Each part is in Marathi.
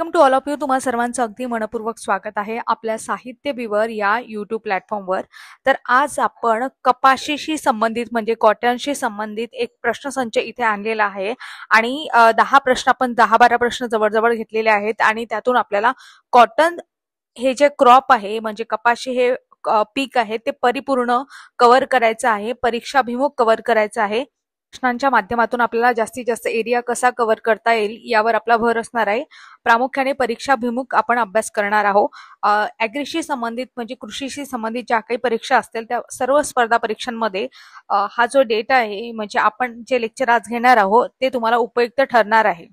Welcome to all of you. तुम्हा सर्वांचं अगदी मनपूर्वक स्वागत आहे आपल्या साहित्य विवर या यूट्यूब प्लॅटफॉर्मवर. तर आज आपण कपाशीशी संबंधित म्हणजे कॉटनशी संबंधित एक प्रश्नसंच इथे आणलेला आहे आणि 10 प्रश्न आपण 10-12 प्रश्न जवळजवळ घेतलेले आहेत आणि त्यातून आपल्याला कॉटन हे जे क्रॉप आहे म्हणजे कपाशी हे पीक आहे ते परिपूर्ण कव्हर करायचं आहे, परीक्षाभिमुख कव्हर करायचं आहे. प्रश्नांच्या माध्यमातून आपल्याला जास्तीत जास्त एरिया कसा कव्हर करता येईल यावर आपला भर असणार आहे. प्रामुख्याने परीक्षाभिमुख आपण अभ्यास करणार आहोत. ॲग्रीशी संबंधित म्हणजे कृषीशी संबंधित ज्या काही परीक्षा असतील त्या सर्व स्पर्धा परीक्षांमध्ये हा जो डेटा आहे म्हणजे आपण जे लेक्चर आज घेणार आहोत ते तुम्हाला उपयुक्त ठरणार आहे.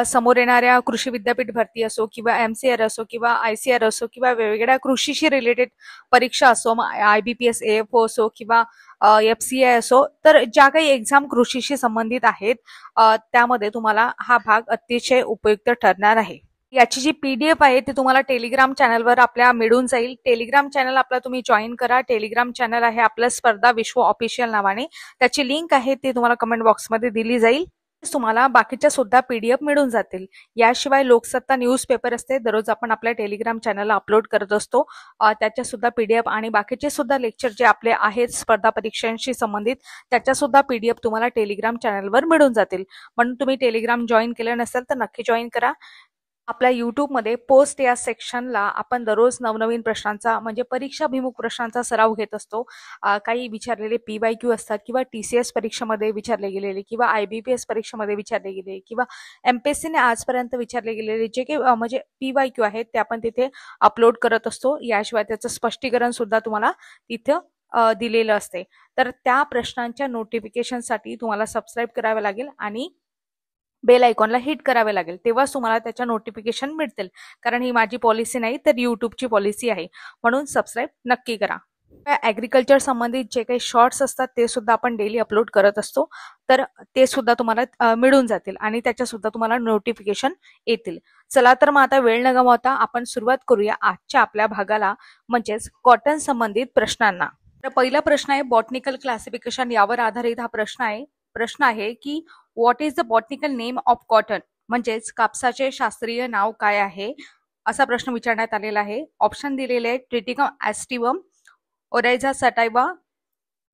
समोर येणाऱ्या कृषी विद्यापीठ भरती असो किंवा MCR असो किंवा ICR असो किंवा वेगवेगळ्या कृषीशी रिलेटेड परीक्षा असो, IBPS AFO असो किंवा FCI असो, तर ज्या काही एक्झाम कृषीशी संबंधित आहेत त्यामध्ये तुम्हाला हा भाग अतिशय उपयुक्त ठरणार आहे. याची जी PDF आहे ती तुम्हाला टेलिग्राम चॅनलवर आपल्या मिळून जाईल. टेलिग्राम चॅनल आपला तुम्ही जॉईन करा. टेलिग्राम चॅनल आहे आपलं स्पर्धा विश्व ऑफिशियल नावाने. त्याची लिंक आहे ती तुम्हाला कमेंट बॉक्समध्ये दिली जाईल. तुम्हाला बाकीच्या सुद्धा PDF मिळून जातील. याशिवाय लोकसत्ता न्यूजपेपर असते, दररोज आपण आपल्या टेलिग्राम चॅनलला अपलोड करत असतो. त्याच्या सुद्धा PDF आणि बाकीचे सुद्धा लेक्चर जे आपले आहेत स्पर्धा परीक्षांशी संबंधित त्याच्या सुद्धा PDF तुम्हाला टेलिग्राम चॅनलवर मिळून जातील. म्हणून तुम्ही टेलिग्राम जॉईन केलं नसेल तर नक्की जॉईन करा. आपल्या युट्यूबमध्ये पोस्ट या सेक्शनला आपण दररोज नवनवीन प्रश्नांचा म्हणजे परीक्षाभिमुख प्रश्नांचा सराव घेत असतो. काही विचारलेले PYQ असतात किंवा TCS परीक्षेमध्ये विचारले गेलेले किंवा IBPS परीक्षेमध्ये विचारले गेले किंवा MPSCने आजपर्यंत विचारले गेलेले जे काही म्हणजे PYQ आहेत ते आपण तिथे अपलोड करत असतो. याशिवाय त्याचं स्पष्टीकरण सुद्धा तुम्हाला तिथं दिलेलं असते. तर त्या प्रश्नांच्या नोटिफिकेशनसाठी तुम्हाला सबस्क्राईब करावे लागेल आणि बेल आयकॉनला हिट करावे लागेल, तेव्हाच तुम्हाला त्याच्या नोटिफिकेशन मिळतील. कारण ही माझी पॉलिसी नाही तर यूट्यूबची पॉलिसी आहे, म्हणून सबस्क्राईब नक्की करा. ॲग्रिकल्चर संबंधित जे काही शॉर्ट्स असतात ते सुद्धा आपण डेली अपलोड करत असतो, तर ते सुद्धा तुम्हाला मिळून जातील आणि त्याच्या सुद्धा तुम्हाला नोटिफिकेशन येतील. चला तर मग आता वेळ न गमावता आपण सुरुवात करूया आजच्या आपल्या भागाला म्हणजेच कॉटन संबंधित प्रश्नांना. तर पहिला प्रश्न आहे बॉटनिकल क्लासिफिकेशन, यावर आधारित हा प्रश्न आहे की what is the botanical name of cotton, म्हणजेच कापसाचे शास्त्रीय नाव काय आहे असा प्रश्न विचारण्यात आलेला आहे. ऑप्शन दिलेले आहेत ट्रिटिकम ॲस्टिवम, ओरायझा सटायवा,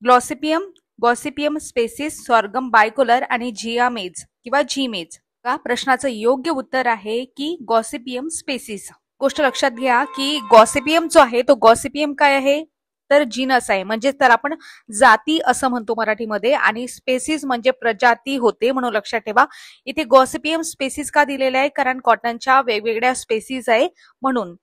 गॉसिपियम स्पेसिस, सॉर्गम बायकोलर आणि जियामेज किंवा जीमेज. प्रश्नाचं योग्य उत्तर आहे की गॉसिपियम स्पेसिस. गोष्ट लक्षात घ्या की गॉसिपियम जो आहे तो गॉसिपियम काय आहे तर जीनस आहे, म्हणजे तर आपण जाती असं म्हणतो मराठीमध्ये, आणि स्पेसिस म्हणजे प्रजाती होते, म्हणून लक्षात ठेवा. इथे गॉसिपियम स्पेसिस का दिलेले आहे कारण कॉटनच्या वेगवेगळ्या स्पेसिस आहे म्हणून.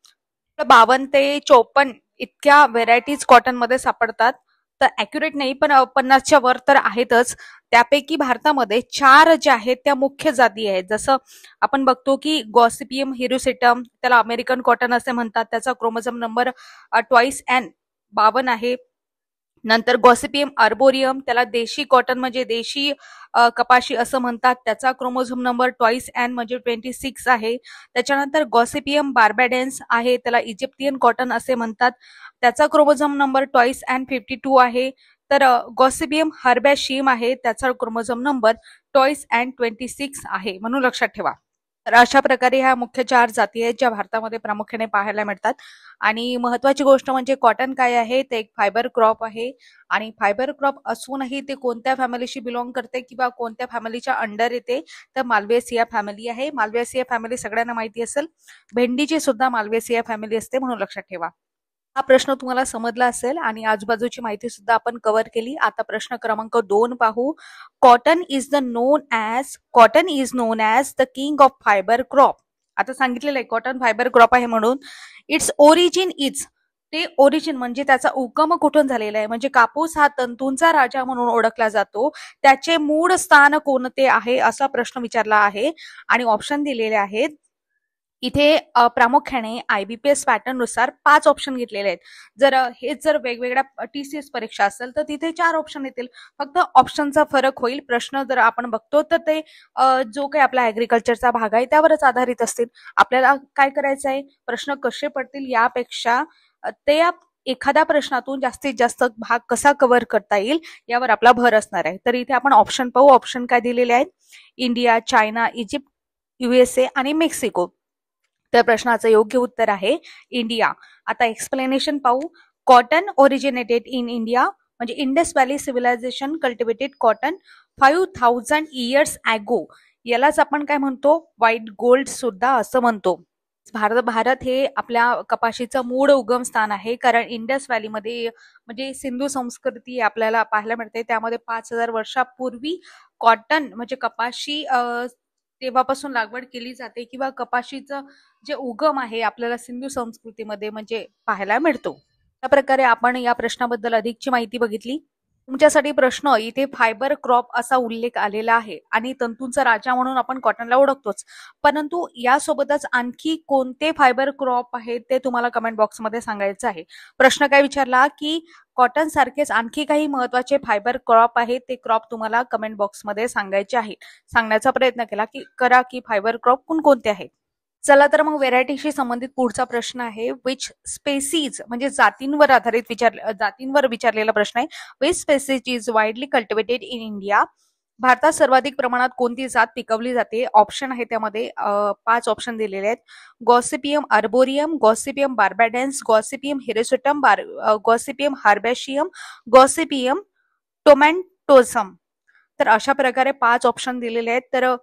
52 ते 54 इतक्या व्हेरायटीज कॉटनमध्ये सापडतात. तर ॲक्युरेट नाही पण 50च्या वर तर आहेतच. त्यापैकी भारतामध्ये 4 ज्या आहेत त्या मुख्य जाती आहेत. जसं आपण बघतो की गॉसिपियम हिरुसेटम, त्याला अमेरिकन कॉटन असे म्हणतात, त्याचा क्रोमोझोम नंबर 52 आहे. नंतर गॉसिपियम आर्बोरियम, त्याला देशी कॉटन म्हणजे देशी कपाशी असं म्हणतात, त्याचा क्रोमोझोम नंबर 2N म्हणजे 26 आहे. त्याच्यानंतर गॉसिपियम बार्बॅडेन्स आहे, त्याला इजिप्तियन कॉटन असे म्हणतात, त्याचा क्रोमोझोम नंबर 2N 52 आहे. तर गॉसिपियम हर्बॅशियम आहे, त्याचा क्रोमोझोम नंबर 2N 26 आहे, म्हणून लक्षात ठेवा. तर अशा प्रकारे ह्या मुख्य 4 जाती आहेत ज्या भारतामध्ये प्रामुख्याने पाहायला मिळतात. आणि महत्वाची गोष्ट म्हणजे कॉटन काय आहे ते एक फायबर क्रॉप आहे आणि फायबर क्रॉप असूनही ते कोणत्या फॅमिलीशी बिलॉंग करते किंवा कोणत्या फॅमिलीच्या अंडर येते तर माल्वेसिया फॅमिली आहे. माल्वेसिया फॅमिली सगळ्यांना माहिती असेल. भेंडीची सुद्धा माल्वेसिया फॅमिली असते, म्हणून लक्षात ठेवा. हा प्रश्न तुम्हाला समजला असेल आणि आजूबाजूची माहिती सुद्धा आपण कव्हर केली. आता प्रश्न क्रमांक 2 पाहू. Cotton is non as the king of fibre crop. आता सांगितलेलं आहे कॉटन फायबर क्रॉप आहे म्हणून. इट्स ओरिजिन इज, ते ओरिजिन म्हणजे त्याचा उगम कुठून झालेला आहे, म्हणजे कापूस हा तंतूंचा राजा म्हणून ओळखला जातो, त्याचे मूळ स्थान कोणते आहे असा प्रश्न विचारला आहे आणि ऑप्शन दिलेले आहेत. इथे प्रामुख्याने IBPS पॅटर्न नुसार 5 ऑप्शन घेतलेले आहेत. जर वेगवेगळ्या TCS परीक्षा असेल तर तिथे 4 ऑप्शन येतील. फक्त ऑप्शनचा फरक होईल. प्रश्न जर आपण बघतो तर ते जो काही आपला ऍग्रिकल्चरचा भाग आहे त्यावरच आधारित असतील. आपल्याला काय करायचं आहे, प्रश्न कसे पडतील यापेक्षा ते एखाद्या प्रश्नातून जास्तीत जास्त भाग कसा कव्हर करता येईल यावर आपला भर असणार आहे. तर इथे आपण ऑप्शन पाहू. ऑप्शन काय दिलेले आहेत, इंडिया, चायना, इजिप्त, USA आणि मेक्सिको. तर प्रश्नाचं योग्य उत्तर आहे इंडिया. आता एक्सप्लेनेशन पाहू. कॉटन ओरिजिनेटेड इन इंडिया म्हणजे Indus valley civilization cultivated cotton 5000 years ago. यालाच आपण काय म्हणतो, व्हाईट गोल्ड सुद्धा असं म्हणतो. भारत हे आपल्या कपाशीचं मूळ उगम स्थान आहे, कारण इंडस व्हॅलीमध्ये म्हणजे सिंधू संस्कृती आपल्याला पाहायला मिळते. त्यामध्ये 5000 वर्षापूर्वी कॉटन म्हणजे कपाशी तेव्हापासून लागवड केली जाते, किंवा कपाशीचं जे उगम आहे आपल्याला सिंधू संस्कृतीमध्ये म्हणजे पाहायला मिळतो. त्या प्रकारे आपण या प्रश्नाबद्दल अधिकची माहिती बघितली. तुमच्यासाठी प्रश्न, इथे फायबर क्रॉप असा उल्लेख आलेला आहे आणि तंतूंचा राजा म्हणून आपण कॉटनला ओळखतोच, परंतु यासोबतच आणखी कोणते फायबर क्रॉप आहेत ते तुम्हाला कमेंट बॉक्समध्ये सांगायचं आहे. प्रश्न काय विचारला की कॉटन सारखेच आणखी काही महत्वाचे फायबर क्रॉप आहेत, ते क्रॉप तुम्हाला कमेंट बॉक्समध्ये सांगायचे आहे. सांगण्याचा प्रयत्न केला की करा की फायबर क्रॉप कोणकोणते आहेत. चला तर मग व्हेरायटीशी संबंधित पुढचा प्रश्न आहे. विच स्पेसीज म्हणजे जातींवर विचारलेला प्रश्न आहे. Which species is widely cultivated in India. भारतात सर्वाधिक प्रमाणात कोणती जात पिकवली जाते. ऑप्शन आहे त्यामध्ये 5 ऑप्शन दिलेले आहेत. Gossypium arboreum, gossypium barbadense, gossypium hirsutum, gossypium herbaceum, gossypium tomentosum. तर अशा प्रकारे 5 ऑप्शन दिलेले आहेत. तर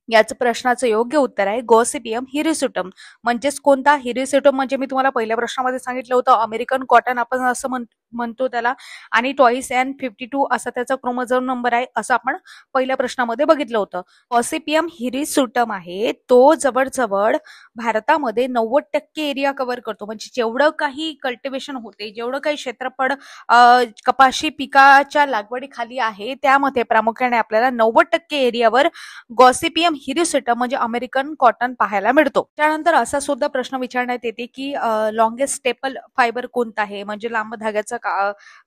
याच प्रश्नाचं योग्य उत्तर आहे गॉसिपियम हिरेसुटम. म्हणजेच कोणता हिरेसुटम म्हणजे मी तुम्हाला पहिल्या प्रश्नामध्ये सांगितलं होतं, अमेरिकन कॉटन आपण असं म्हणतो त्याला, आणि 2N52 असा त्याचा क्रोमोझोम नंबर आहे असं आपण पहिल्या प्रश्नामध्ये बघितलं होतं. गॉसिपियम हिरेसुटम आहे तो जवळजवळ भारतामध्ये 90% एरिया कव्हर करतो. म्हणजे जेवढं काही कल्टिवेशन होते, जेवढं काही क्षेत्रफळ कपाशी पिकाच्या लागवडीखाली आहे, त्यामध्ये प्रामुख्याने आपल्याला 90% एरियावर गॉसिपियम हिरेसुटम म्हणजे अमेरिकन कॉटन पाहायला मिळतो. त्यानंतर असा सुद्धा प्रश्न विचारण्यात येते की लॉंगेस्ट स्टेपल फायबर कोणता आहे, म्हणजे लांब धाग्याचा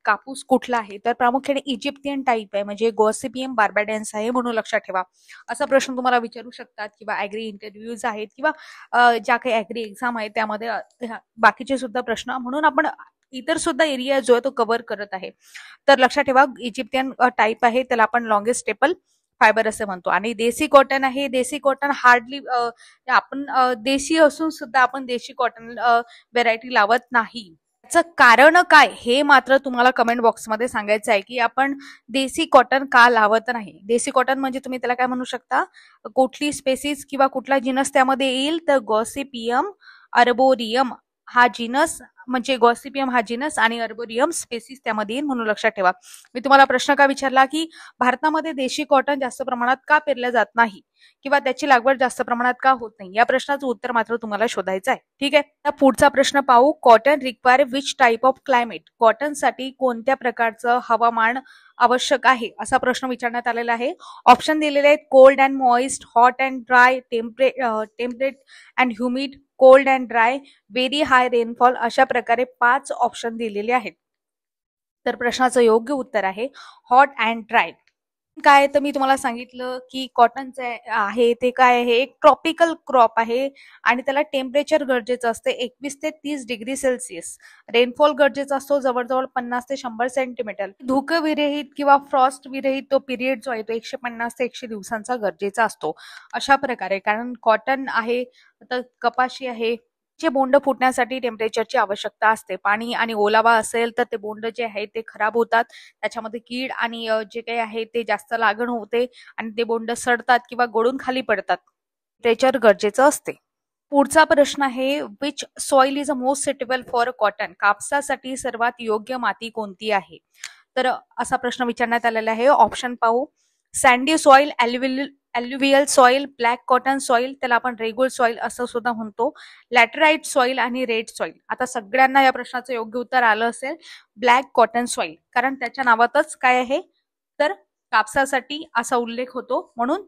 कापूस कुठला आहे. तर प्रामुख्याने इजिप्तियन टाईप आहे, म्हणजे गॉसिपियम बार्बॅडेन्स आहे म्हणून लक्षात ठेवा. असा प्रश्न तुम्हाला विचारू शकतात, किंवा ऍग्री इंटरव्ह्यूज आहेत, किंवा ज्या काही ऍग्री एक्झाम आहेत त्यामध्ये बाकीचे सुद्धा प्रश्न, म्हणून आपण इतर सुद्धा एरिया जो आहे तो कव्हर करत आहे. तर लक्षात ठेवा इजिप्तियन टाईप आहे, त्याला आपण लॉंगेस्ट स्टेपल फायबर असे म्हणतो. आणि देसी कॉटन आहे. देसी कॉटन हार्डली आपण देशी असून सुद्धा आपण देशी कॉटन व्हेरायटी लावत नाही. याचं कारण काय हे मात्र तुम्हाला कमेंट बॉक्समध्ये सांगायचं आहे की आपण देसी कॉटन का लावत नाही. देसी कॉटन म्हणजे तुम्ही त्याला काय म्हणू शकता, कुठली स्पेसीज किंवा कुठला जिनस त्यामध्ये येईल, तर गॉसिपियम अर्बोरियम हा जिनस, म्हणजे गॉसिपियम हा जिनस आणि अर्बोरियम स्पेसीज त्यामध्ये येईल म्हणून लक्षात ठेवा. मी तुम्हाला प्रश्न का विचारला की भारतामध्ये देशी कॉटन जास्त प्रमाणात का पेरलं जात नाही, किंवा त्याची लागवड जास्त प्रमाणात का होत नाही, या प्रश्नाचं उत्तर मात्र तुम्हाला शोधायचं आहे. ठीक आहे. आता पुढचा प्रश्न पाहू. Cotton require which type of climate. कॉटनसाठी कोणत्या प्रकारचं हवामान आवश्यक आहे असा प्रश्न विचारण्यात आलेला आहे. ऑप्शन दिलेले आहेत. Cold and moist, hot and dry, temperate and humid, cold and dry, very high rainfall. अशा प्रकारे 5 ऑप्शन दिलेले आहेत. तर प्रश्नाचं योग्य उत्तर आहे हॉट अँड ड्राय. काय तर मी तुम्हाला सांगितलं की कॉटनचं आहे ते काय आहे, एक ट्रॉपिकल क्रॉप आहे आणि त्याला टेम्परेचर गरजेचं असते 21 ते 30 डिग्री सेल्सिअस. रेनफॉल गरजेचा असतो जवळजवळ 50 ते 100 सेंटीमीटर. धुकं विरहित किंवा फ्रॉस्ट विरहित तो पिरियड जो आहे तो 150 ते 100 दिवसांचा गरजेचा असतो. अशा प्रकारे, कारण कॉटन आहे तर कपाशी आहे, जे बोंड फुटण्यासाठी टेम्परेचरची आवश्यकता असते. पाणी आणि ओलावा असेल तर ते बोंड जे आहे ते खराब होतात, त्याच्यामध्ये कीड आणि जे काही आहे ते जास्त लागण होते आणि ते बोंड सडतात किंवा गळून खाली पडतात. टेम्परेचर गरजेचं असते. पुढचा प्रश्न आहे which soil is a most suitable for cotton. कापसासाठी सर्वात योग्य माती कोणती आहे. तर असा प्रश्न विचारण्यात आलेला आहे. ऑप्शन पाहू. Sandy soil, alluvial soil, black cotton soil, त्याला आपण रेगुलर सॉइल असं सुद्धा म्हणतो, लॅटराइट सॉइल आणि रेड सॉइल. आता सगळ्यांना या प्रश्नाचं योग्य उत्तर आलं असेल ब्लॅक कॉटन सॉइल, कारण त्याच्या नावातच काय आहे तर कापसासाठी असा उल्लेख होतो, म्हणून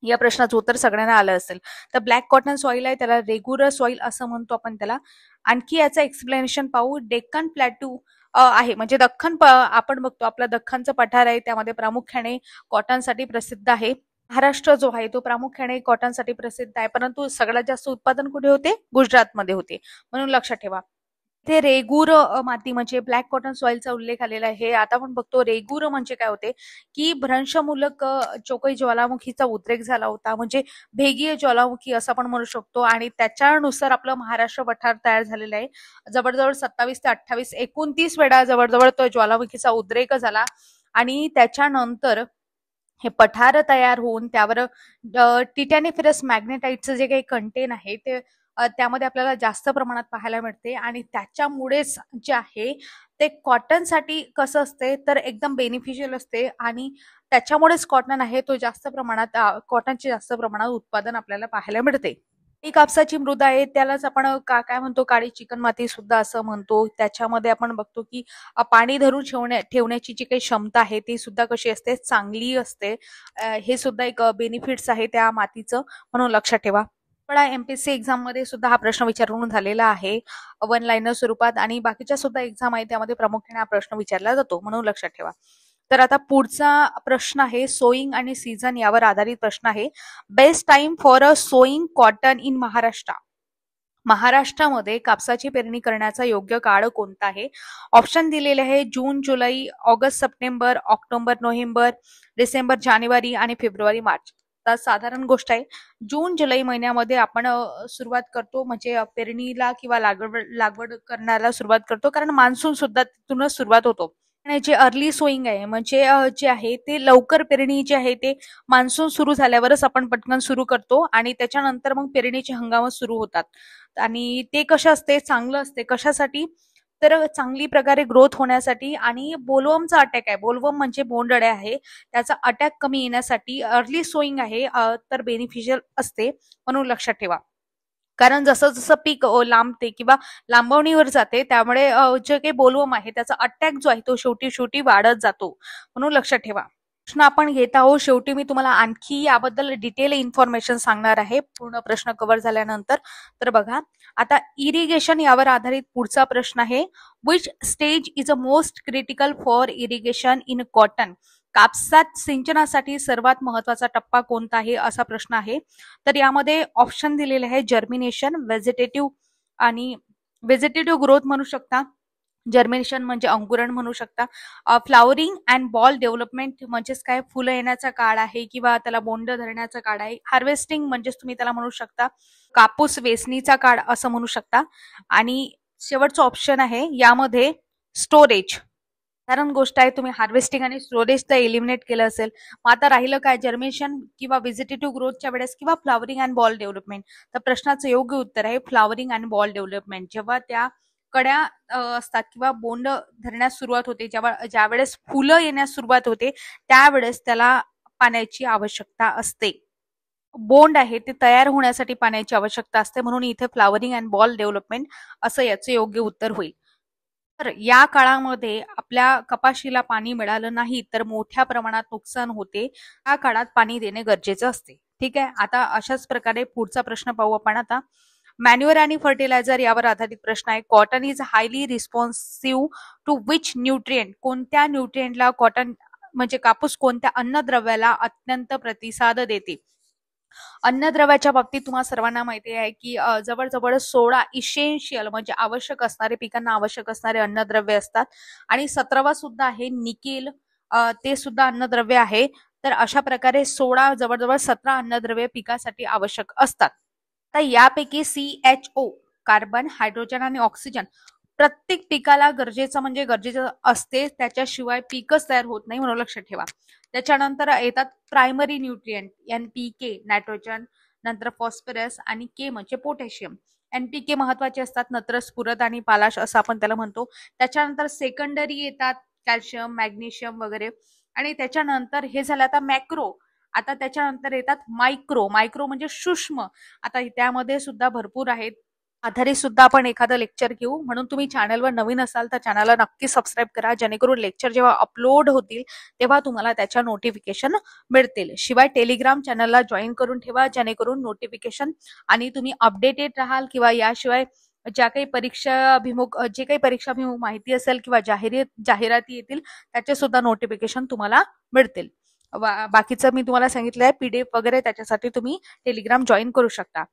या प्रश्नाचं उत्तर सगळ्यांना आलं असेल. तर ब्लॅक कॉटन सॉइल आहे, त्याला रेग्युलर सॉइल असं म्हणतो आपण त्याला. आणखी याचं एक्सप्लेनेशन पाहू. डेक्कन प्लॅट्यू आहे, म्हणजे दख्खन आपण बघतो आपला दख्खनचं पठार आहे, त्यामध्ये प्रामुख्याने कॉटनसाठी प्रसिद्ध आहे. महाराष्ट्र जो आहे तो प्रामुख्याने कॉटनसाठी प्रसिद्ध आहे, परंतु सगळ्यात जास्त उत्पादन कुठे होते, गुजरातमध्ये होते, म्हणून लक्षात ठेवा. ते रेगूर माती म्हणजे ब्लॅक कॉटन सॉइलचा उल्लेख आलेला आहे. हे आता आपण बघतो रेगूर म्हणजे काय होते की भ्रंशमूलक जो काही ज्वालामुखीचा उद्रेक झाला होता म्हणजे भेगीय ज्वालामुखी असं आपण म्हणू शकतो आणि त्याच्यानुसार आपलं महाराष्ट्र पठार तयार झालेलं आहे. जवळजवळ 27 ते 28 29 वेळा जवळजवळ तो ज्वालामुखीचा उद्रेक झाला आणि त्याच्यानंतर हे पठार तयार होऊन त्यावर टिटॅनिफरस मॅग्नेटाइटचं जे काही कंटेन आहे ते त्यामध्ये आपल्याला जास्त प्रमाणात पाहायला मिळते आणि त्याच्यामुळेच जे आहे ते कॉटनसाठी कसं असते तर एकदम बेनिफिशियल असते आणि त्याच्यामुळेच कॉटन आहे तो जास्त प्रमाणात कॉटनचे जास्त प्रमाणात उत्पादन आपल्याला पाहायला मिळते. ही कापसाची मृदा आहे त्यालाच आपण काय म्हणतो काळी चिकन माती सुद्धा असं म्हणतो. त्याच्यामध्ये आपण बघतो की पाणी धरून ठेवण्याची जी काही क्षमता आहे ती सुद्धा कशी असते चांगली असते. हे सुद्धा एक बेनिफिट्स आहे त्या मातीचं म्हणून लक्षात ठेवा. पण एमपीएससी एक्झाम मध्ये सुद्धा हा प्रश्न विचारून झालेला आहे वन लाईनर स्वरूपात आणि बाकीच्या सुद्धा एक्झाम आहे त्यामध्ये प्रामुख्याने हा प्रश्न विचारला जातो म्हणून लक्षात ठेवा. तर आता पुढचा प्रश्न आहे सोईंग आणि सीझन यावर आधारित प्रश्न आहे. Best time for a sowing cotton in Maharashtra. महाराष्ट्रामध्ये कापसाची पेरणी करण्याचा योग्य काळ कोणता आहे? ऑप्शन दिलेले आहे जून, जुलै, ऑगस्ट, सप्टेंबर, ऑक्टोबर, नोव्हेंबर, डिसेंबर, जानेवारी आणि फेब्रुवारी, मार्च. तर साधारण गोष्ट आहे जून जुलै महिन्यामध्ये आपण सुरुवात करतो म्हणजे पेरणीला किंवा लागवड करण्याला सुरुवात करतो कारण मान्सून सुद्धा तिथूनच सुरुवात होतो. आणि जे अर्ली सोईंग आहे म्हणजे जे आहे ते लवकर पेरणी जे आहे ते मान्सून सुरू झाल्यावरच आपण पटकन सुरू करतो आणि त्याच्यानंतर मग पेरणीचे हंगाम सुरू होतात आणि ते कसं असते चांगलं असते कशासाठी तर चांगली प्रकारे ग्रोथ होण्यासाठी आणि बोलवर्मचा अटॅक आहे बोलवर्म म्हणजे बोंडअळ्या आहे त्याचा अटॅक कमी येण्यासाठी अर्ली सोईंग आहे तर बेनिफिशियल असते म्हणून लक्षात ठेवा. कारण जसं जसं पीक लांबते किंवा लांबवणीवर जाते त्यामुळे जे काही बोलवर्म आहे त्याचा अटॅक जो आहे तो शेवटी शेवटी वाढत जातो म्हणून लक्षात ठेवा. प्रश्न आपण घेत आहोत शेवटी मी तुम्हाला आणखी याबद्दल डिटेल इन्फॉर्मेशन सांगणार आहे पूर्ण प्रश्न कव्हर झाल्यानंतर. तर बघा आता इरिगेशन यावर आधारित पुढचा प्रश्न आहे. Which stage is a most critical for irrigation in cotton. कापसात सिंचनासाठी सर्वात महत्वाचा टप्पा कोणता आहे असा प्रश्न आहे. तर यामध्ये ऑप्शन दिलेले आहे जर्मिनेशन, व्हेजिटेटिव्ह आणि व्हेजिटेटिव्ह ग्रोथ म्हणू शकता, जर्मिनेशन म्हणजे अंकुरण म्हणू शकता, फ्लावरिंग अँड बॉल डेव्हलपमेंट म्हणजेच काय फुलं येण्याचा काळ आहे किंवा त्याला बोंड धरण्याचा काळ आहे, हार्वेस्टिंग म्हणजेच तुम्ही त्याला म्हणू शकता कापूस वेचणीचा काळ असं म्हणू शकता आणि शेवटचं ऑप्शन आहे यामध्ये स्टोरेज. कारण गोष्ट आहे तुम्ही हार्वेस्टिंग आणि स्टोरेज तर एलिमिनेट केलं असेल मग आता राहिलं काय जर्मिनेशन किंवा व्हेजिटेटिव्ह ग्रोथच्या वेळेस किंवा फ्लावरिंग अँड बॉल डेव्हलपमेंट. तर प्रश्नाचं योग्य उत्तर आहे फ्लावरिंग अँड बॉल डेव्हलपमेंट. जेव्हा त्या कड्या असतात किंवा बोंड धरण्यास सुरुवात होते ज्या वेळेस फुलं येण्यास सुरुवात होते त्यावेळेस त्याला पाण्याची आवश्यकता असते. बोंड आहे ते तयार होण्यासाठी पाण्याची आवश्यकता असते म्हणून इथे फ्लावरिंग अँड बॉल डेव्हलपमेंट असं याचं योग्य उत्तर होईल. तर या काळामध्ये आपल्या कपाशीला पाणी मिळालं नाही तर मोठ्या प्रमाणात नुकसान होते. या काळात पाणी देणे गरजेचं असते. ठीक आहे. आता अशाच प्रकारे पुढचा प्रश्न पाहू आपण आता. मॅन्युअर आणि फर्टिलायझर यावर आधारित प्रश्न आहे. Cotton is highly responsive to which nutrient. कोणत्या न्यूट्रिएंटला कॉटन म्हणजे कापूस कोणत्या अन्नद्रव्याला अत्यंत प्रतिसाद देते. अन्नद्रव्याच्या बाबतीत तुम्हाला सर्वांना माहिती आहे की जवळजवळ 16 इसेन्शियल म्हणजे आवश्यक असणारे पिकांना आवश्यक असणारे अन्नद्रव्य असतात आणि 17वा सुद्धा आहे निकेल ते सुद्धा अन्नद्रव्य आहे. तर अशा प्रकारे 16 जवळजवळ 17 अन्नद्रव्य पिकासाठी आवश्यक असतात. तर यापैकी CHO कार्बन, हायड्रोजन आणि ऑक्सिजन प्रत्येक पिकाला गरजेचं म्हणजे गरजेचं असते त्याच्याशिवाय पीकच तयार होत नाही म्हणून लक्षात ठेवा. त्याच्यानंतर येतात प्रायमरी न्यूट्रिएंट NPK नायट्रोजन, नंतर फॉस्फरस आणि के म्हणजे पोटॅशियम. NPK महत्वाचे असतात नत्र, स्फुरद आणि पालाश असं आपण त्याला म्हणतो. त्याच्यानंतर सेकंडरी येतात कॅल्शियम, मॅग्नेशियम वगैरे आणि त्याच्यानंतर हे झालं आता मॅक्रो. आता त्याच्यानंतर येतात मायक्रो. मायक्रो म्हणजे सूक्ष्म. आता त्यामध्ये सुद्धा भरपूर आहेत आधारित सुद्धा आपण एखादं लेक्चर घेऊ म्हणून तुम्ही चॅनलवर नवीन असाल तर चॅनलला नक्की सबस्क्राईब करा जेणेकरून लेक्चर जेव्हा अपलोड होतील तेव्हा तुम्हाला त्याच्या नोटिफिकेशन मिळतील. शिवाय टेलिग्राम चॅनलला जॉईन करून ठेवा जेणेकरून नोटिफिकेशन आणि तुम्ही अपडेटेड राहाल किंवा याशिवाय ज्या काही जे काही परीक्षाभिमुख माहिती असेल किंवा जाहिराती येतील त्याचे सुद्धा नोटिफिकेशन तुम्हाला मिळतील. बाकीचं मी तुम्हाला सांगितलं आहे PDF वगैरे त्याच्यासाठी तुम्ही टेलिग्राम जॉईन करू शकता.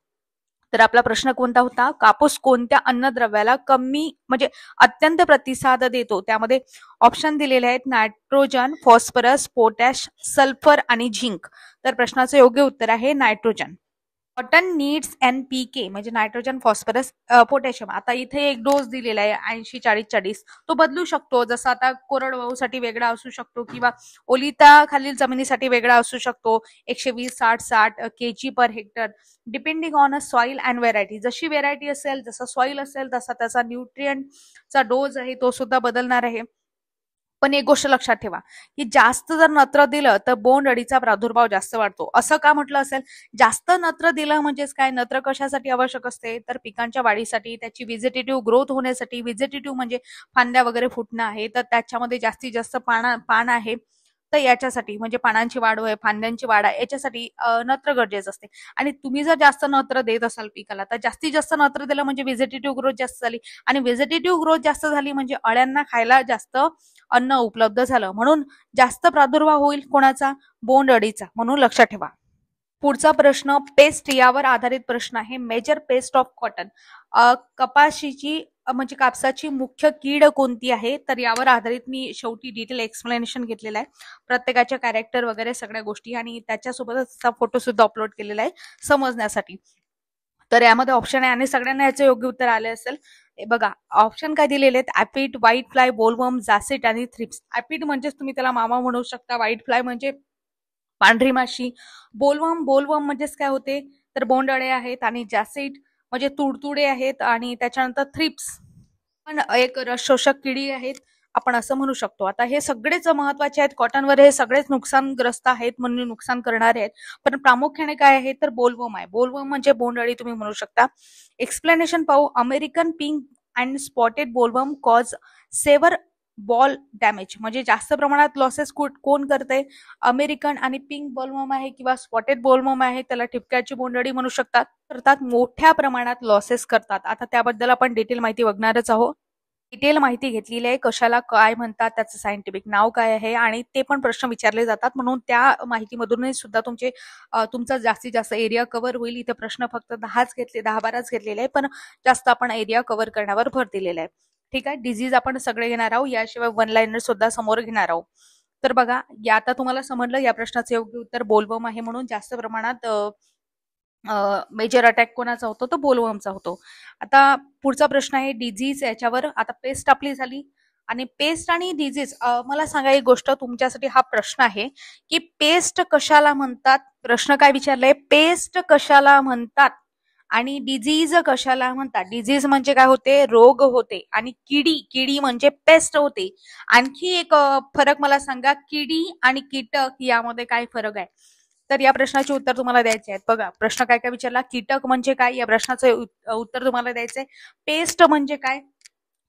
तर आपला प्रश्न कोणता होता, कापूस कोणत्या अन्नद्रव्याला कमी म्हणजे अत्यंत प्रतिसाद देतो. त्यामध्ये ऑप्शन दिलेले आहेत नायट्रोजन, फॉस्फरस, पोटॅश, सल्फर आणि झिंक. तर प्रश्नाचं योग्य उत्तर आहे नायट्रोजन. कॉटन नीड्स NPK म्हणजे नायट्रोजन, फॉस्फरस, पोटॅशियम. आता इथे एक डोस दिलेला आहे 80-40-40. तो बदलू शकतो, जसं आता कोरडवाहूसाठी वेगळा असू शकतो किंवा ओलिताखालील जमिनीसाठी वेगळा असू शकतो. 120-60-60 kg per hectare depending on a soil and variety. जशी व्हेरायटी असेल, जसं सॉइल असेल, तसा त्याचा न्यूट्रिएंटचा डोस आहे तो सुद्धा बदलणार आहे. पण एक गोष्ट लक्षात ठेवा की जास्त जर नत्र दिलं तर बोंड अळीचा प्रादुर्भाव जास्त वाढतो. असं का म्हटलं असेल? जास्त नत्र दिलं म्हणजेच काय? नत्र कशासाठी आवश्यक असते? तर पिकांच्या वाढीसाठी, त्याची व्हेजिटेटिव्ह ग्रोथ होण्यासाठी. व्हेजिटेटिव्ह म्हणजे फांद्या वगैरे फुटणं आहे, तर त्याच्यामध्ये जास्तीत जास्त पान आहे, तर याच्यासाठी म्हणजे पानांची वाढ होय, फांद्यांची वाढ आहे, याच्यासाठी नत्र गरजेचं असते. आणि तुम्ही जर जास्त नत्र देत असाल पिकाला, तर जास्तीत जास्त नत्र दिलं म्हणजे व्हेजिटेटिव्ह ग्रोथ जास्त झाली, आणि व्हेजिटेटिव्ह ग्रोथ जास्त झाली म्हणजे अळ्यांना खायला जास्त अन्न उपलब्ध झालं, म्हणून जास्त प्रादुर्भाव होईल कोणाचा? बोंड अळीचा. म्हणून लक्षात ठेवा. पुढचा प्रश्न पेस्ट यावर आधारित प्रश्न आहे. Major pest of cotton. कपाशीची म्हणजे कापसाची मुख्य कीड कोणती आहे? तर यावर आधारित मी शेवटी डिटेल एक्सप्लेनेशन घेतलेलं आहे, प्रत्येकाच्या कॅरेक्टर वगैरे सगळ्या गोष्टी, आणि त्याच्यासोबतच फोटो सुद्धा अपलोड केलेला आहे समजण्यासाठी. तर यामध्ये ऑप्शन आहे आणि सगळ्यांना याचे योग्य उत्तर आले असेल. बघा ऑप्शन काय दिलेले आहेत: ऍपिड, व्हाईट फ्लाय, बोलवर्म, जासिड आणि थ्रिप्स. ऍपिड म्हणजेच तुम्ही त्याला मामा म्हणू शकता, व्हाईट फ्लाय म्हणजे पांढरी माशी, बोलवर्म म्हणजेच काय होते तर बोंडअळे आहेत, आणि जासिड म्हणजे तुडतुडे आहेत, आणि त्याच्यानंतर थ्रिप्स पण एक रस शोषक किडी आहेत, आपण असं म्हणू शकतो. आता हे सगळेच महत्वाचे आहेत कॉटनवर, हे सगळेच नुकसानग्रस्त आहेत म्हणून नुकसान करणारे आहेत. पण प्रामुख्याने काय आहे तर बोलवर्म आहे. बोलवर्म म्हणजे बोंडअळी तुम्ही म्हणू शकता. एक्सप्लेनेशन पाहू. American pink and spotted bollworm cause saver ball damage. म्हणजे जास्त प्रमाणात लॉसेस कोण करते? अमेरिकन आणि पिंक बोलवर्म आहे किंवा स्पॉटेड बोलवर्म आहे, त्याला ठिपक्याची बोंडअळी म्हणू शकतात, करतात, मोठ्या प्रमाणात लॉसेस करतात. आता त्याबद्दल आपण डिटेल माहिती बघणारच आहोत. डिटेल माहिती घेतलेली आहे, कशाला काय म्हणतात, त्याचं सायंटिफिक नाव काय आहे, आणि ते पण प्रश्न विचारले जातात, म्हणून त्या माहितीमधून सुद्धा तुमचा जास्तीत जास्त एरिया कव्हर होईल. इथे प्रश्न फक्त 10-12च घेतलेले आहे, पण जास्त आपण एरिया कव्हर करण्यावर भर दिलेला आहे. ठीक आहे. डिझीज आपण सगळे घेणार आहोत, याशिवाय वन लाईनर सुद्धा समोर घेणार आहोत. तर बघा, आता तुम्हाला समजलं या प्रश्नाचं योग्य उत्तर बोलवर्म आहे, म्हणून जास्त प्रमाणात मेजर अटॅक कोणाचा होतो? तो बोलवर्मचा होतो. आता पुढचा प्रश्न आहे डिझीज याच्यावर. आता पेस्ट आपली झाली, आणि पेस्ट आणि डिझीज, मला सांगा एक गोष्ट, तुमच्यासाठी हा प्रश्न आहे की पेस्ट कशाला म्हणतात? प्रश्न काय विचारलाय? पेस्ट कशाला म्हणतात आणि डिझीज कशाला म्हणतात? डिझीज म्हणजे काय होते? रोग होते, आणि किडी म्हणजे पेस्ट होते. आणखी एक फरक मला सांगा, किडी आणि कीटक यामध्ये काय फरक आहे? तर या प्रश्नाचे उत्तर तुम्हाला द्यायचे आहेत. बघा प्रश्न काय काय विचारला. कीटक म्हणजे काय? या प्रश्नाचं उत्तर तुम्हाला द्यायचंय. पेस्ट म्हणजे काय?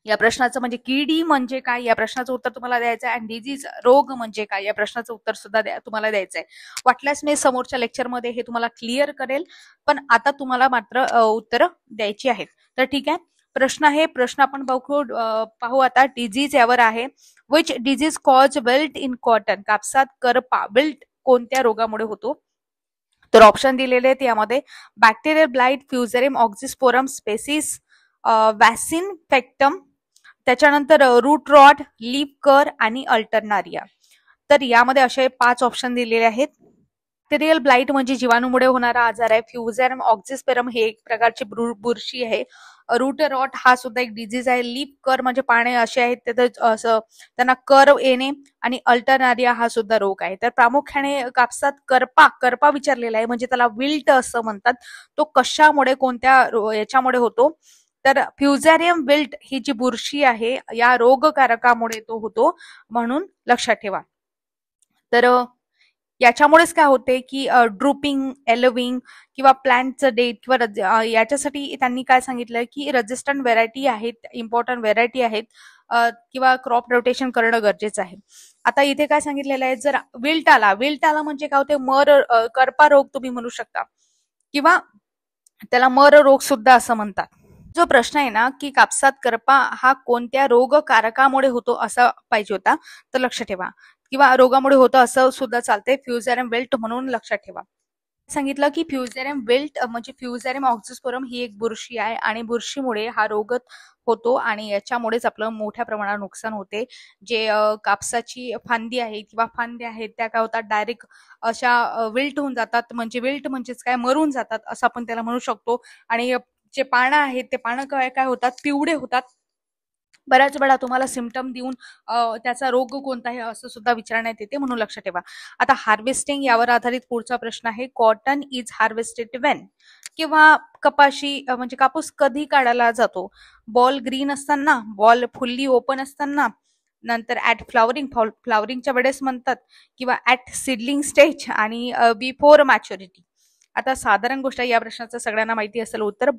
या प्रश्नाचं म्हणजे किडी म्हणजे काय? या प्रश्नाचं उत्तर तुम्हाला द्यायचं आहे. आणि डिझीज रोग म्हणजे काय? या प्रश्नाचं उत्तर सुद्धा तुम्हाला द्यायचंय. वाटल्यास मी समोरच्या लेक्चरमध्ये हे तुम्हाला क्लिअर करेल, पण आता तुम्हाला मात्र उत्तर द्यायची आहेत. तर ठीक आहे. प्रश्न आपण पाहू आता. डिझीज यावर आहे. Which disease cause wilt in cotton? कापसात करपा, विल्ट कोणत्या रोगामुळे होतो? तर ऑप्शन दिलेले आहेत यामध्ये: बॅक्टेरियल ब्लाइट, फ्युझेरियम ऑक्झिस्पोरम स्पेसिस, वॅसिन फेक्टम, त्याच्यानंतर रूट रॉट, लीफ कर आणि अल्टरनारिया. तर यामध्ये असे 5 ऑप्शन दिलेले आहेत. बॅक्टेरियल ब्लाइट म्हणजे जीवाणूमुळे होणारा आजार आहे. फ्युझेरियम ऑक्झिस्पेरम हे एक प्रकारची बुरशी आहे. रूट रॉट हा सुद्धा एक डिझीज आहे. लीफ कर म्हणजे पाने असे आहेत असं त्यांना कर येणे, आणि अल्टरनारिया हा सुद्धा रोग आहे. तर प्रामुख्याने कापसात करपा विचारलेला आहे, म्हणजे त्याला विल्ट असं म्हणतात. तो कशामुळे, कोणत्या याच्यामुळे होतो? तर फ्युझेरियम विल्ट ही जी बुरशी आहे या रोगकारकामुळे तो होतो, म्हणून लक्षात ठेवा. तर याच्यामुळेच काय होते की ड्रुपिंग, एलोविंग किंवा प्लांटचं डेट, किंवा याच्यासाठी त्यांनी काय सांगितलं की रेजिस्टंट व्हेरायटी आहेत, इम्पॉर्टंट व्हेरायटी आहेत, किंवा क्रॉप रोटेशन करणं गरजेचं आहे. आता इथे काय सांगितलेलं आहे, जर विल्ट आला म्हणजे काय होते? करपा रोग तुम्ही म्हणू शकता, किंवा त्याला मर रोग सुद्धा असं म्हणतात. जो प्रश्न आहे ना की कापसात करपा हा कोणत्या रोगकारकामुळे होतो असा पाहिजे होता, तर लक्ष ठेवा, किंवा रोगामुळे होतं असं सुद्धा चालते. फ्युझेरियम विल्ट म्हणून लक्षात ठेवा. सांगितलं की फ्युझेरियम विल्ट म्हणजे फ्युझेरियम ऑक्झिस्पोरम ही एक बुरशी आहे आणि बुरशीमुळे हा रोग होतो आणि याच्यामुळेच आपलं मोठ्या प्रमाणात नुकसान होते. जे कापसाची फांदी आहे किंवा फांद्या आहेत त्या काय होतात डायरेक्ट अशा विल्ट होऊन जातात. म्हणजे विल्ट म्हणजेच काय मरून जातात असं आपण त्याला म्हणू शकतो. आणि जे पानं आहेत ते पानं काय काय होतात पिवळे होतात. बऱ्याच वेळा तुम्हाला सिम्पटम देऊन त्याचा रोग कोणता आहे असं सुद्धा विचारण्यात येते म्हणून लक्षात ठेवा. आता हार्वेस्टिंग यावर आधारित पुढचा प्रश्न आहे, कॉटन इज हार्वेस्टेड वेन? किंवा कपाशी म्हणजे कापूस कधी काढला जातो? बॉल ग्रीन असताना, बॉल फुल्ली ओपन असताना, नंतर ऍट फ्लावरिंग फ्लावरिंगच्या वेळेस म्हणतात, किंवा ऍट सीडलिंग स्टेज आणि बिफोर मॅच्युरिटी. आता साधारण गोष्ट या प्रश्नाचं सगळ्यांना माहिती असेल उत्तर.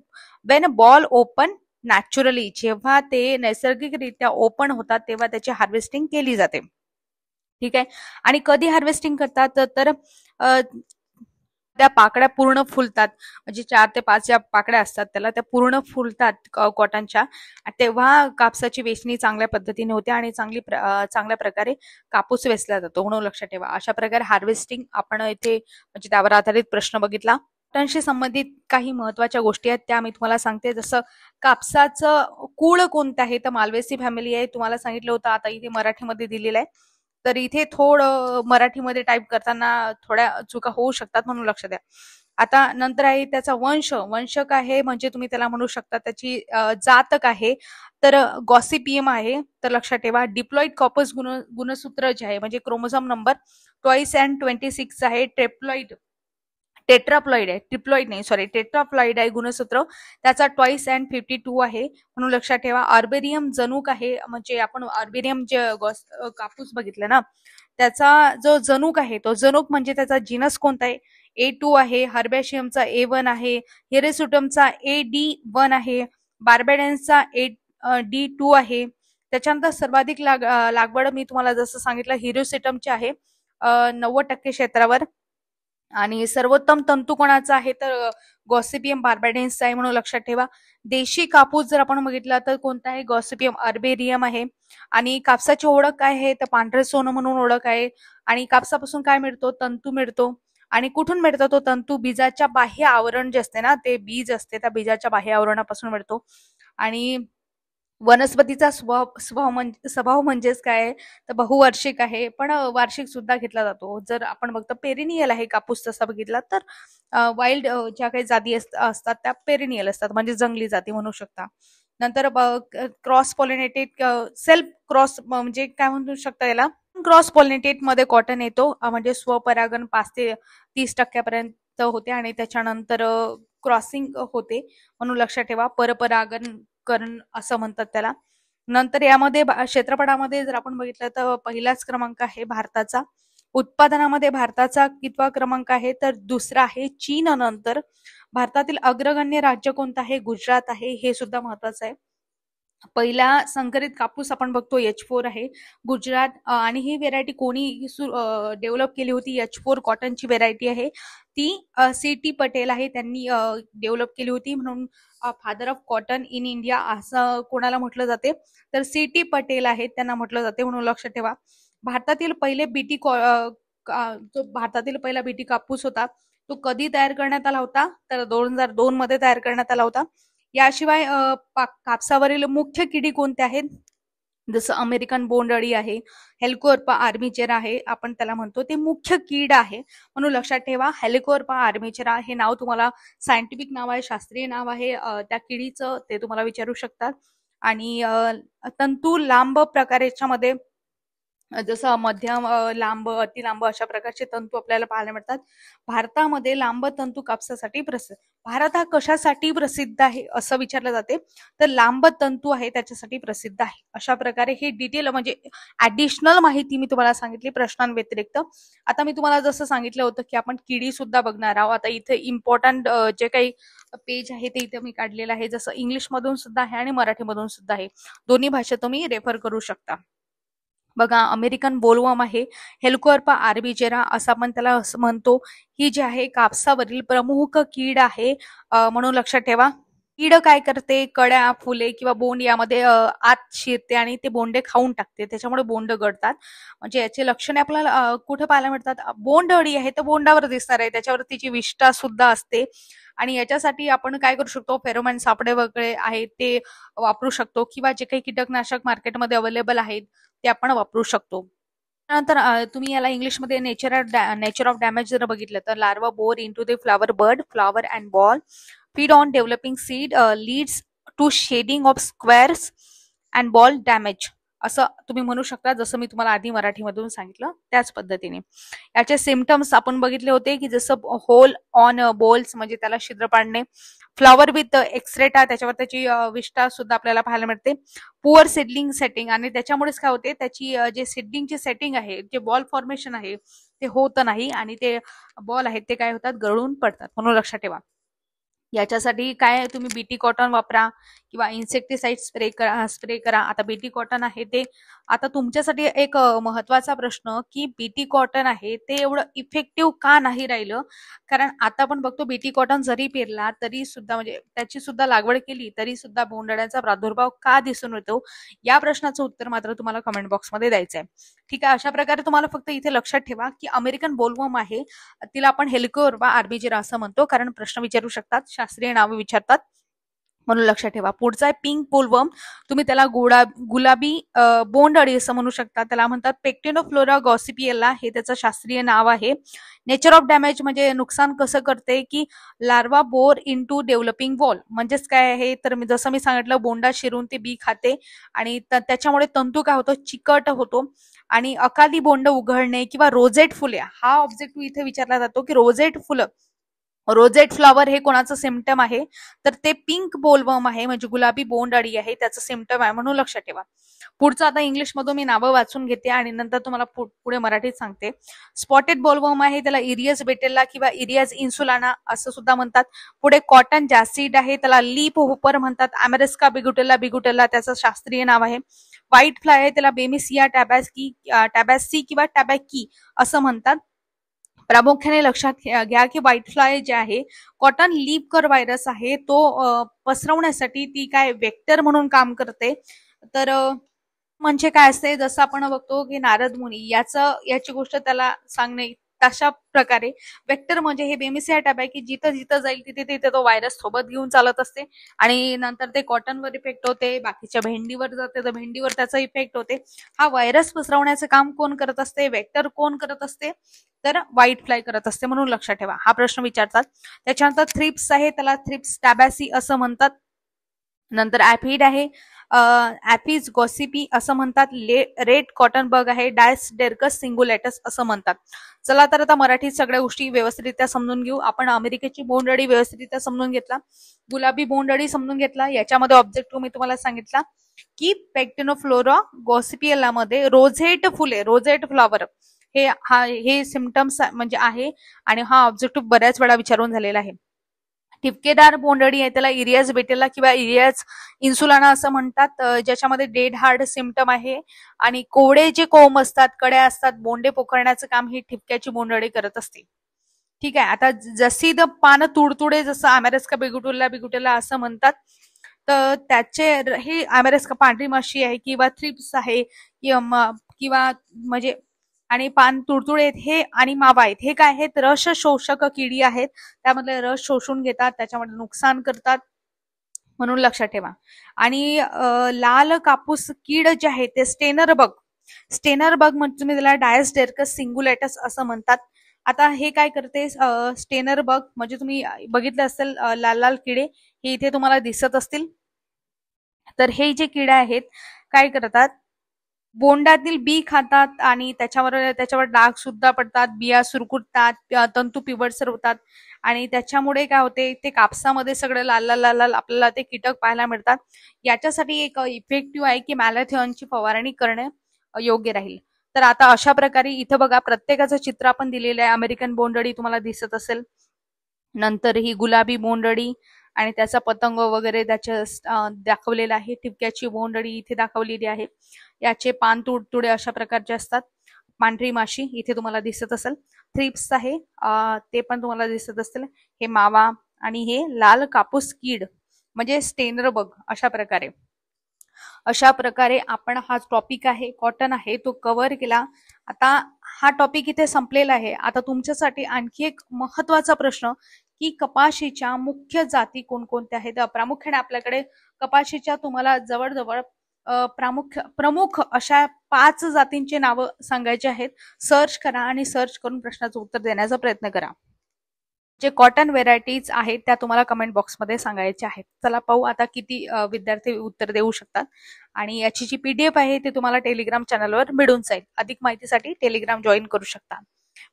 वेन बॉल ओपन नॅचरली, जेव्हा ते नैसर्गिकरित्या ओपन होतात तेव्हा त्याची हार्वेस्टिंग केली जाते. ठीक आहे. आणि कधी हार्वेस्टिंग करतात तर त्या पाकड्या पूर्ण फुलतात, म्हणजे 4 ते 5 ज्या पाकड्या असतात त्याला त्या पूर्ण फुलतात कॉटनच्या, तेव्हा कापसाची वेचणी चांगल्या पद्धतीने होते आणि चांगल्या प्रकारे कापूस वेचला जातो म्हणून लक्षात ठेवा. अशा प्रकारे हार्वेस्टिंग आपण इथे म्हणजे त्यावर आधारित प्रश्न बघितला. कॉटनशी संबंधित काही महत्वाच्या गोष्टी आहेत त्या मी तुम्हाला सांगते. जसं कापसाचं कुळ कोणतं आहे तर मालवेसी फॅमिली आहे, तुम्हाला सांगितलं होतं. आता इथे मराठीमध्ये दिलेलं आहे, तर इथे थोडं मराठीमध्ये टाईप करताना थोड्या चुका होऊ शकतात म्हणून लक्ष द्या. आता नंतर आहे त्याचा वंश. वंश काय आहे म्हणजे तुम्ही त्याला म्हणू शकता त्याची जात काय आहे तर गॉसिपियम आहे. तर लक्षात ठेवा. डिप्लॉइड कॉपस गुणसूत्र जे आहे म्हणजे क्रोमोझोम नंबर 22 and 26 आहे. टेट्राप्लॉइड आहे, ट्रिप्लॉइड नाही सॉरी, टेट्राप्लॉइड आहे गुणसूत्र, त्याचा 22 and 52 आहे म्हणून लक्षात ठेवा. आर्बेरियम जनुक आहे, म्हणजे आपण आर्बेरियम जे कापूस बघितलं ना त्याचा जो जनुक आहे तो जनुक म्हणजे त्याचा जिनस कोणता आहे, A2 आहे. हर्बेशियमचा A1 आहे. हिरेसुटमचा AD1 आहे. बार्बेडेन्सचा AD2 आहे. त्याच्यानंतर सर्वाधिक लागवड मी तुम्हाला जसं सांगितलं हिरोसिटमची आहे 90% क्षेत्रावर. आणि सर्वोत्तम तंतू कोणाचा आहे तर गॉसिपियम बार्बाडेन्सचा आहे म्हणून लक्षात ठेवा. देशी कापूस जर आपण बघितला तर कोणता आहे, गॉसिपियम आर्बेरियम आहे. आणि कापसाची ओळख काय आहे तर पांढरे सोनं म्हणून ओळख आहे. आणि कापसापासून काय मिळतो, तंतू मिळतो. आणि कुठून मिळतो तो तंतू, बीजाच्या बाह्य आवरण जे असते ना ते बीज असते त्या बीजाच्या बाह्य आवरणापासून मिळतो. आणि वनस्पतीचा स्वभाव म्हणजेच काय तर बहुवार्षिक आहे, पण वार्षिक सुद्धा घेतला जातो. जर आपण बघतो पेरिनियल आहे कापूस तसा बघितला तर वाईल्ड ज्या काही जाती असतात त्या पेरिनियल असतात म्हणजे जंगली जाती म्हणू शकता. नंतर क्रॉस पॉलिनेटेड सेल्फ क्रॉस म्हणजे काय म्हणू शकता याला, क्रॉस पॉलिनेटेड मध्ये कॉटन येतो म्हणजे स्वपरागण 5 ते 30% होते आणि त्याच्यानंतर क्रॉसिंग होते म्हणून लक्षात ठेवा. परपरागण करण असं म्हणतात त्याला. नंतर यामध्ये क्षेत्रफळामध्ये जर आपण बघितलं तर पहिलाच क्रमांक आहे भारताचा. उत्पादनामध्ये भारताचा कितवा क्रमांक आहे तर दुसरा आहे चीन नंतर. भारतातील अग्रगण्य राज्य कोणतं आहे, गुजरात आहे, हे सुद्धा महत्वाचं आहे. पहिला संकरित कापूस आपण बघतो H4 आहे गुजरात. आणि ही व्हेरायटी कोणी डेव्हलप केली होती, H4 कॉटनची व्हेरायटी आहे ती C.T. पटेल आहे, त्यांनी डेव्हलप केली होती. म्हणून father of cotton in India असं कोणाला म्हटलं जाते तर C.T. पटेल आहेत त्यांना म्हटलं जाते म्हणून लक्षात ठेवा. भारतातील पहिले जो भारतातील पहिला बीटी कापूस होता तो कधी तयार करण्यात आला होता तर 2002 मध्ये तयार करण्यात आला होता. याशिवाय कापसावरील मुख्य किडी कोणत्या आहेत, जसं अमेरिकन बोंडअळी आहे, हेलिकोर्पा आर्मिचेरा आहे, आपण त्याला म्हणतो ते मुख्य कीड आहे म्हणून लक्षात ठेवा. हेलिकोर्पा आर्मिचेरा हे नाव तुम्हाला सायंटिफिक नाव आहे, शास्त्रीय नाव आहे त्या किडीचं, ते तुम्हाला विचारू शकतात. आणि तंतू लांब प्रकाराच्या मध्ये जसं मध्यम लांब अति लांब अशा प्रकारचे तंतू आपल्याला पाहायला मिळतात. भारतामध्ये लांब तंतू कापसासाठी प्रसिद्ध. भारत हा कशासाठी प्रसिद्ध आहे असं विचारलं जाते तर लांब तंतू आहे त्याच्यासाठी प्रसिद्ध आहे. अशा प्रकारे हे डिटेल म्हणजे ऍडिशनल माहिती मी तुम्हाला सांगितली प्रश्नांव्यतिरिक्त. आता मी तुम्हाला जसं सांगितलं होतं की आपण किडी सुद्धा बघणार आहोत. आता इथे इम्पॉर्टंट जे काही पेज आहे ते इथे मी काढलेलं आहे, जसं इंग्लिश मधून सुद्धा आहे आणि मराठीमधून सुद्धा आहे, दोन्ही भाषा तुम्ही रेफर करू शकता. बघा अमेरिकन बोलवर्म आहे, हेलिकोर्पा आर्बिजेरा असं आपण त्याला म्हणतो. ही जी आहे कापसावरील प्रमुख कीड आहे म्हणून लक्षात ठेवा. कीड काय करते, कड्या, फुले किंवा बोंड यामध्ये आत शिरते आणि ते बोंडे खाऊन टाकते. त्याच्यामुळे बोंड गळतात. म्हणजे याची लक्षणे आपल्याला कुठे पाहायला मिळतात? बोंड अळी आहे तर बोंडावर दिसणार आहे, त्याच्यावर तिची विष्ठा सुद्धा असते. आणि याच्यासाठी आपण काय करू शकतो? फेरोमॅन सापळे वगैरे आहेत ते वापरू शकतो, किंवा जे काही कीटकनाशक मार्केटमध्ये अवेलेबल आहेत ते आपण वापरू शकतो. त्यानंतर तुम्ही याला इंग्लिशमध्ये नेचर ऑफ डॅमेज जर बघितलं तर, larva bore into the flower bird, flower and ball, feed on developing seed, leads to shading of squares and ball damage, असं तुम्ही म्हणू शकता. जसं मी तुम्हाला आधी मराठीमधून सांगितलं त्याच पद्धतीने याचे सिम्पटम्स आपण बघितले होते, की जसं होल ऑन बॉल्स म्हणजे त्याला छिद्र पाडणे, फ्लॉवर विथ एक्सरेटा त्याच्यावर त्याची विष्ठा सुद्धा आपल्याला पाहायला मिळते, पुअर सिडलिंग सेटिंग आणि त्याच्यामुळेच काय होते, त्याची जे सिडलिंगची सेटिंग आहे, जे बॉल फॉर्मेशन आहे ते होत नाही आणि ते बॉल आहेत ते काय होतात, गळून पडतात. म्हणून लक्षात ठेवा. याच्यासाठी काय तुम्ही बीटी कॉटन वापरा किंवा इन्सेक्टिसाइड स्प्रे करा. आता बीटी कॉटन आहे ते, आता तुमच्यासाठी एक महत्वाचा प्रश्न, की बीटी कॉटन आहे ते एवढं इफेक्टिव्ह का नाही राहिलं? कारण आता आपण बघतो बीटी कॉटन जरी पेरला तरी सुद्धा, म्हणजे त्याची सुद्धा लागवड केली तरी सुद्धा बोंडअळ्यांचा प्रादुर्भाव का दिसून येतो, या प्रश्नाचं उत्तर मात्र तुम्हाला कमेंट बॉक्समध्ये द्यायचं आहे. ठीक आहे. अशा प्रकारे तुम्हाला फक्त इथे लक्षात ठेवा, की अमेरिकन बोलवर्म आहे तिला आपण हेलिकोर्बा आर्बिजेरा असं म्हणतो, कारण प्रश्न विचारू शकतात, शास्त्रीय नावे विचारतात, म्हणून लक्षात ठेवा. पुढचा आहे पिंक बोलवर्म. तुम्ही त्याला गुलाबी बोंडअळी असं म्हणू शकता. त्याला म्हणतात पेक्टिनोफ्लोरा गॉसिपिएला, हे त्याचं शास्त्रीय नाव आहे. नेचर ऑफ डॅमेज म्हणजे नुकसान कसं करते, की larva bore into developing wall, म्हणजेच काय आहे तर जसं मी सांगितलं, बोंडा शिरून ते बी खाते आणि त्याच्यामुळे तंतू काय होतो, चिकट होतो आणि अकाली बोंड उघडणे किंवा रोजेट फुले, हा ऑब्जेक्टिव्ह इथे विचारला जातो, की रोजेट फ्लॉवर हे कोणाचं सिम्पटम आहे, तर ते पिंक बोलवर्म आहे, म्हणजे गुलाबी बोंडअळी आहे त्याचं सिम्पटम आहे, म्हणून लक्षात ठेवा. पुढचं आता इंग्लिश मधून मी नावं वाचून घेते आणि नंतर तुम्हाला पुढे मराठीत सांगते. स्पॉटेड बोलवर्म आहे, त्याला इरियस बेटेला किंवा इरियस इन्सुलाना असं सुद्धा म्हणतात. पुढे कॉटन जॅसिड आहे, त्याला लीप होपर म्हणतात. अमेरिस्का बिगुटेला त्याचं शास्त्रीय नाव आहे. व्हाईट फ्लाय आहे, त्याला बेमिसिया टॅबॅसी किंवा टॅबॅकी असं म्हणतात. प्रामुख्याने लक्षात घ्या, की व्हाईट फ्लाय जे आहे, कॉटन लीप व्हायरस आहे, तो पसरवण्यासाठी ती काय वेक्टर म्हणून काम करते. तर म्हणजे काय असते, जसं आपण बघतो की नारद मुनी याची गोष्ट त्याला सांगणे, तशा प्रकारे वेक्टर म्हणजे हे बेमिसिया टॅबॅकी जिथं जिथं जाईल तिथे तिथे तो व्हायरस सोबत घेऊन चालत असते आणि नंतर ते कॉटनवर इफेक्ट होते, बाकीच्या भेंडीवर जाते तर भेंडीवर त्याचा इफेक्ट होते. हा व्हायरस पसरवण्याचं काम कोण करत असते, वेक्टर कोण करत असते, तर व्हाईट फ्लाय करत असते, म्हणून लक्षात ठेवा. हा प्रश्न विचारतात. त्याच्यानंतर थ्रिप्स आहे, त्याला थ्रिप्स टॅबॅसी असं म्हणतात. नंतर ऍफिड आहे, ऍफिज गॉसिपी असं म्हणतात. रेड कॉटन बग आहे, डायसडेर्कस सिंगुलेटस असं म्हणतात. चला तर आता मराठीत सगळ्या गोष्टी व्यवस्थितरित्या समजून घेऊ. आपण अमेरिकेची बोंडअळी व्यवस्थितरित्या समजून घेतला, गुलाबी बोंडअळी समजून घेतला. याच्यामध्ये ऑब्जेक्टिव्ह मी तुम्हाला सांगितला, की पेक्टिनोफ्लोरा गॉसिपिएला मध्ये रोझेट फुले, रोझेट फ्लॉवर हे सिम्पटम्स म्हणजे आहे आणि हा ऑब्जेक्टिव्ह बऱ्याच वेळा विचारून झालेला आहे. ठिपकेदार बोंडअळी आहे, त्याला इरियाज बेटेला किंवा इरियाज इन्सुलाना असं म्हणतात, ज्याच्यामध्ये डेड हार्ड सिम्पटम आहे आणि कोवडे जे कोंब असतात, कड्या असतात, बोंडे पोखरण्याचं काम ही ठिपक्याची बोंडअळी करत असते. ठीक आहे. आता जशी पानं तुडतुडे, जसं अमेरिस्का बिगुटेला असं म्हणतात, तर त्याचे हे अमेरिस्का पांढरी माशी आहे किंवा थ्रिप्स आहे किंवा म्हणजे आणि पान तुडतुडे आहेत हे आणि मावा आहेत, हे काय आहेत, रस शोषक किडी आहेत, त्यामधले रस शोषून घेतात, त्याच्यामध्ये नुकसान करतात, म्हणून लक्षात ठेवा. आणि लाल कापूस कीड जे आहे ते स्टेनर बग म्हणजे तुम्ही त्याला डायसडेर्कस सिंगुलेटस असं म्हणतात. आता हे काय करते, स्टेनर बग म्हणजे तुम्ही बघितलं असेल, लाल लाल किडे हे इथे तुम्हाला दिसत असतील. तर हे जे किडे आहेत काय करतात, बोंडातील बी खातात आणि त्याच्यावर डाग सुद्धा पडतात, बिया सुरकुटतात, तंतू पिवळसर होतात आणि त्याच्यामुळे काय होते, ते कापसामध्ये सगळं लाल लाल लाल लाल आपल्याला ते कीटक पाहायला मिळतात. याच्यासाठी एक इफेक्टिव्ह आहे, की मॅलाथिऑनची फवारणी करणे योग्य राहील. तर आता अशा प्रकारे इथं बघा, प्रत्येकाचं चित्र आपण दिलेलं आहे. अमेरिकन बोंडअळी तुम्हाला दिसत असेल, नंतर ही गुलाबी बोंडअळी आणि त्याचा पतंग वगैरे त्याच्या दाखवलेला आहे. ठिपक्याची बोंडअळी इथे दाखवलेली आहे, याचे पान तुडतुडे अशा प्रकारचे असतात. पांढरी माशी इथे तुम्हाला दिसत असेल, थ्रिप्स आहे ते पण तुम्हाला दिसत असेल, हे मावा आणि हे लाल कापूस कीड म्हणजे स्टेनर बग अशा प्रकारे आपण हा टॉपिक आहे कॉटन आहे तो कव्हर केला. आता हा टॉपिक इथे संपलेला आहे. आता तुमच्यासाठी आणखी एक महत्वाचा प्रश्न की कपाशीच्या मुख्य जाती कोणकोणत्या आहेत. प्रामुख्याने आपल्याकडे कपाशीच्या तुम्हाला जवळजवळ प्रमुख अशा 5 जातींची नावं सांगायची आहेत. सर्च करा आणि सर्च करून प्रश्नाचं उत्तर देण्याचा प्रयत्न करा. जे कॉटन व्हेरायटीज आहेत त्या तुम्हाला कमेंट बॉक्समध्ये सांगायचे आहेत. चला पाहू आता किती विद्यार्थी उत्तर देऊ शकतात. आणि याची जी पीडीएफ आहे ती तुम्हाला टेलिग्राम चॅनलवर मिळून जाईल. अधिक माहितीसाठी टेलिग्राम जॉईन करू शकता.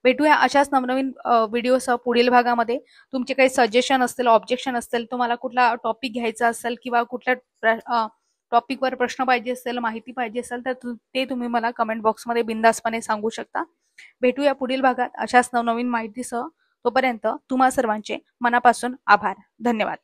भेटूया अशाच नवनवीन व्हिडिओसह पुढील भागामध्ये. तुमचे काही सजेशन असतील, ऑब्जेक्शन असतील, तुम्हाला कुठला टॉपिक घ्यायचा असेल किंवा कुठल्या टॉपिकवर प्रश्न पाहिजे असेल, माहिती पाहिजे असेल तर ते तुम्ही मला कमेंट बॉक्समध्ये बिंदासपणे सांगू शकता. भेटूया पुढील भागात अशाच नवनवीन माहितीसह. तोपर्यंत तुम्हा सर्वांचे मनापासून आभार. धन्यवाद.